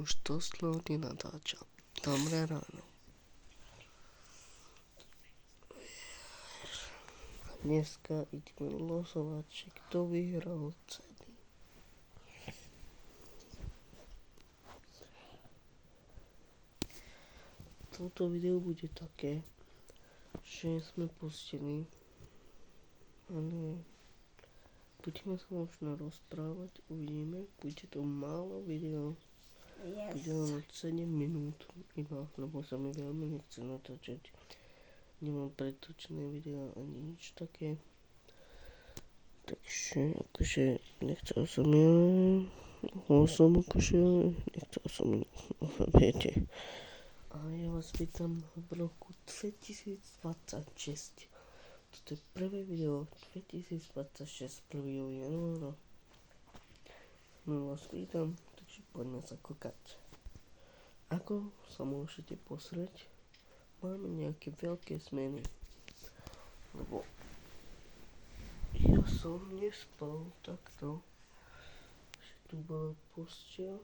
už dosť dlho nenatáčam. Dobré ráno. A dneska ideme losovať, že kto vyhral ceny. Toto video bude také, že sme pustení, ale budeme sa možno rozprávať, uvidíme, bude to málo video. Bude len 7 minút iba, lebo sa mi veľmi nechce natáčať. Nemám pretočené videá ani nič také. Takže akože nechcel som viete. A ja vás vítam v roku 2026. Toto je prvé video 2026, 1. januára. No vás vítam. Poďme sa kúkať. Ako sa môžete pozrieť, máme nejaké veľké zmeny. Lebo ja som nespal takto, že tu bola posteľ.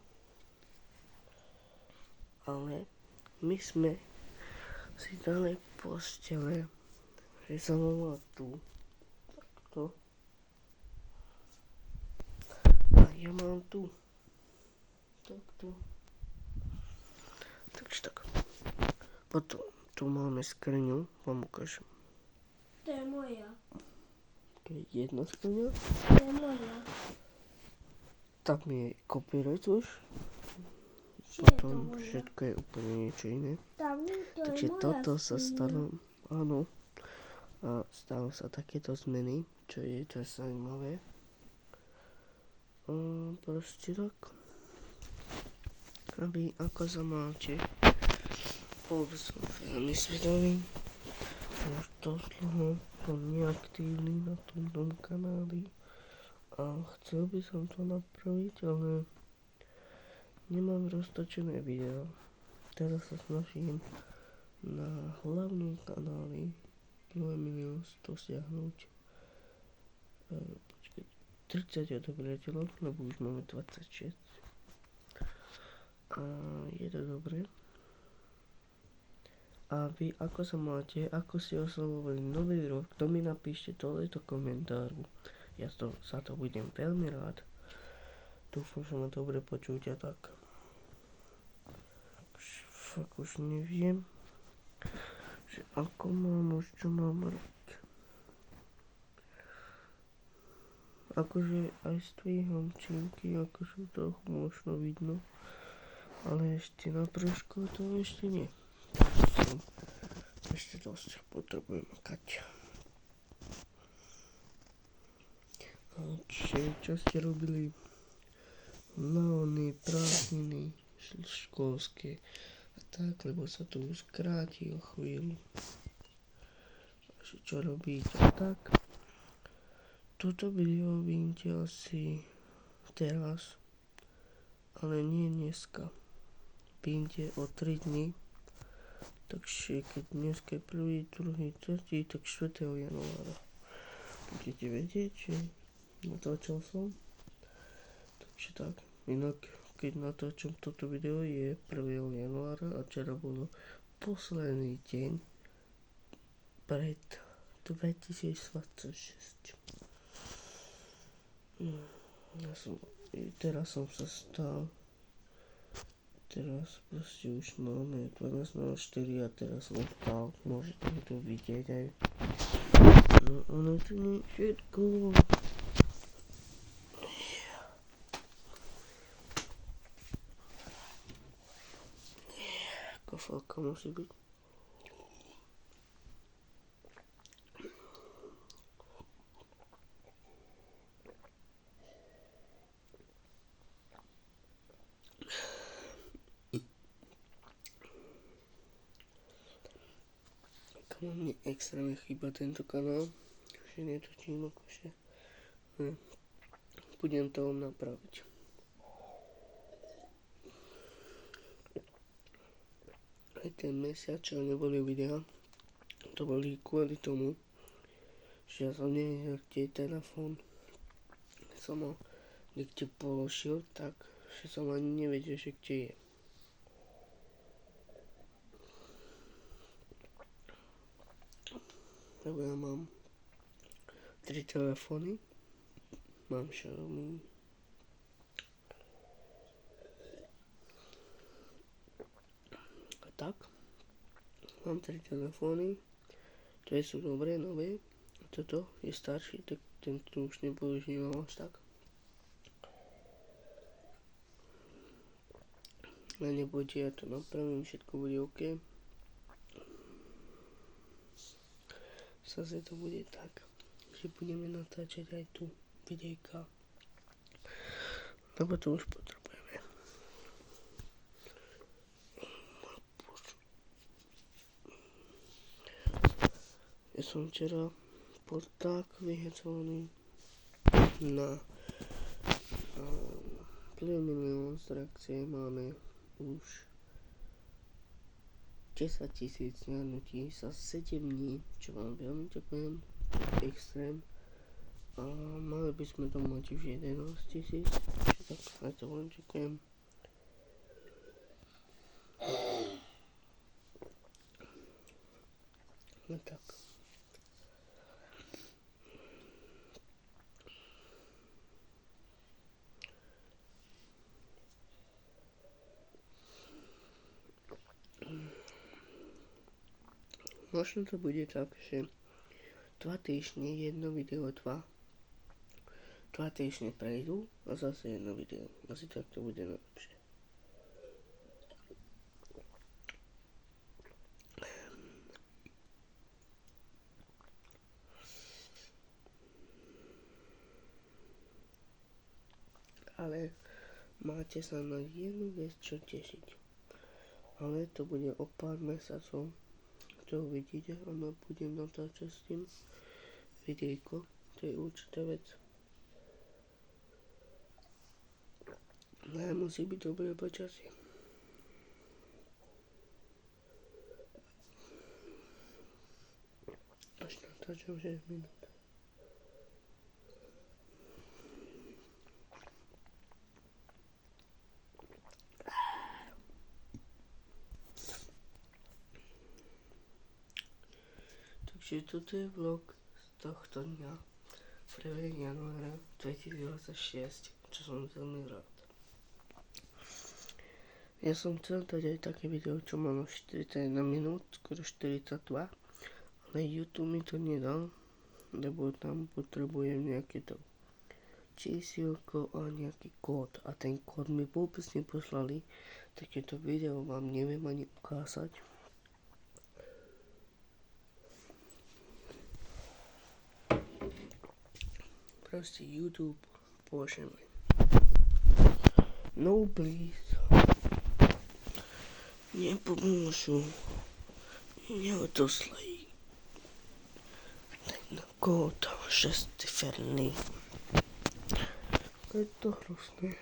Ale my sme si dali postele, že sa mala tu. Takto. A ja mám tu. Takto. Takže tak. Potom tu máme skriňu, vám ukážem. To je moja. To je jedna skriňa. To je moja. Tam je copyright už. Či Potom je to moja? všetko je úplne niečo iné. Tam to Takže je moja toto sa skriňa. stalo, áno. A stalo sa takéto zmeny, čo je to zaujímavé. Proste tak. Aby ako sa máte, bol som veľmi svedomý, už dosť dlho som neaktívny na tomto kanáli a chcel by som to napraviť, ale nemám roztočené videá. Teraz sa snažím na hlavnom kanáli 2 milióny dosiahnuť 30 odobrateľov, lebo už máme 26. A je to dobré. A vy ako sa máte, ako ste oslavovali nový rok, to mi napíšte dole do komentáru. Ja za to budem veľmi rád. Dúfam, že ma dobre počuť a tak. Fakt už neviem, že ako mám už čo mám robiť. Akože aj striham činky, akože trochu možno vidno. Ale ešte na trošku to ešte nie. Ešte dosť potrebujem makať. Čo ste robili na prázdniny školské a tak, lebo sa to už skráti o chvíľu. Čo robíte a tak. Toto video vidíte asi teraz, ale nie dneska. Vyjde o 3 dní, takže keď dneska je 1., 2., 3., tak 4. januára budete vedieť, že natáčal som. Takže tak, inak keď natáčam toto video je 1. januára a včera bolo posledný deň pred 2026. Teraz som sa stal. Teraz proste už máme 12:04 a teraz som vstal, môžete to vidieť aj. No ale to nie je všetko. Kafelka musí byť. Mne extrémne chýba tento kanál, že netočím akože, budem to napraviť. Aj ten mesiac, čo neboli videá, to boli kvôli tomu, že ja som nevedel, kde je telefón. Som ho niekde položil, tak že som ani nevedel, že kde je. lebo ja mám 3 telefóny. Mám Xiaomi. A tak. Mám 3 telefóny, ktoré sú dobré, nové. A toto je starší, tak tento už nepoužívam až tak. A nebojte, ja to napravím, všetko bude OK. Zase to bude tak, že budeme natáčať aj tu videjka. Lebo to už potrebujeme. Ja som včera bol tak vyhecovaný na 1 milión strakcie máme už 10 000 zňadnutí za 7 dní, čo vám veľmi ďakujem, extrém. A mali by sme to mať už 11 000, tak aj to vám ďakujem. No tak. Možno to bude tak, že 2 týždne jedno video, 2 týždne prejdú a zase jedno video. Asi tak to bude najlepšie. Ale máte sa na jednu vec čo tešiť. Ale to bude o pár mesiacov. To uvidíte a budem natáčať s tým videjko. To je určitá vec. Ale musí byť dobré počasie. Až natáčam 6 minút. Takže toto je vlog z tohto dňa 1. januára 2026, čo som veľmi rád. Ja som chcel dať aj také video, čo mám 41 minút, skoro 42, ale YouTube mi to nedal, lebo tam potrebujem nejaké to čísielko a nejaký kód a ten kód mi vôbec neposlali, takéto video vám neviem ani ukázať. Proste YouTube, bože môj. No please. Nepomôžu. Neodoslej. Ten kód 6-ciferný. Je to hrozné.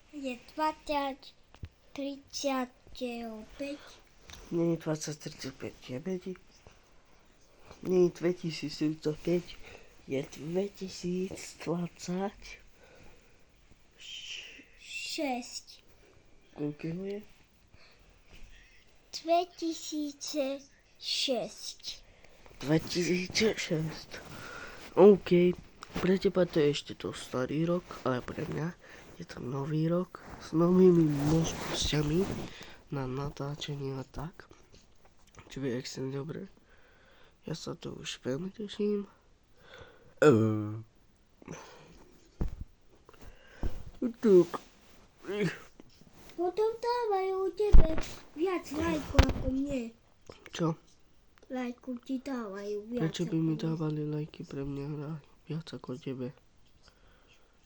Je 20, 35. Nie je 2035, je vedí. Nie je 2035, je 2020. 6. Koľko je? 2006. 2006. OK. Pre teba to je ešte to starý rok, ale pre mňa je to nový rok s novými možnosťami na natáčanie a tak. Čo je extrémne dobré. Ja sa to už veľmi teším. Tak. Potom dávajú tebe viac lajkov ako mne. Čo? Lajku ti dávajú viac. Prečo by mi dávali lajky pre mňa viac ako tebe?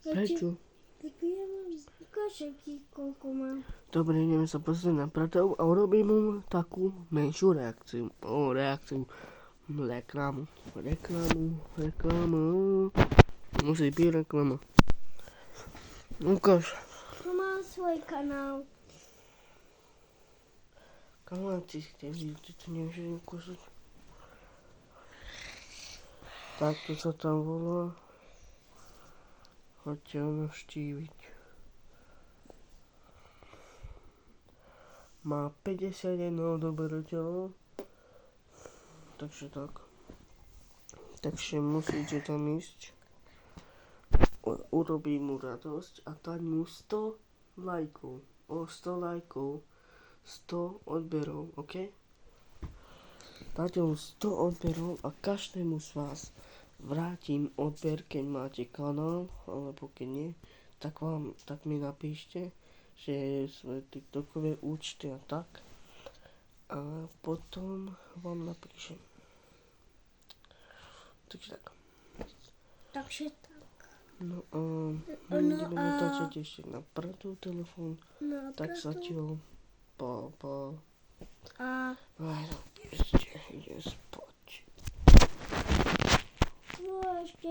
Prečo? Tak ja mám, ukážem ti, koľko mám. Dobre, ideme sa pozrieť na bratov a urobím mu takú menšiu reakciu. Reklamu. Musí byť reklama. Ukáž. To mám svoj kanál. Kamaráti, ty to nemôžeš ukázať. Takto sa tam volá. Choďte ho navštíviť. má 51 odoberateľov. Takže tak. Takže musíte tam ísť. Urobí mu radosť a dať mu 100 lajkov. O 100 lajkov, 100 odberov, ok? Dáte mu 100 odberov a každému z vás vrátim odber, keď máte kanál, alebo keď nie, tak mi napíšte, že svoje tiktokové účty a tak. A potom vám napíšem. Takže tak. Takže tak. No a my budeme natáčať ešte na Pradu telefón, No, tak preto- zatiaľ pa. A Aj no, ešte ide spať. no, ešte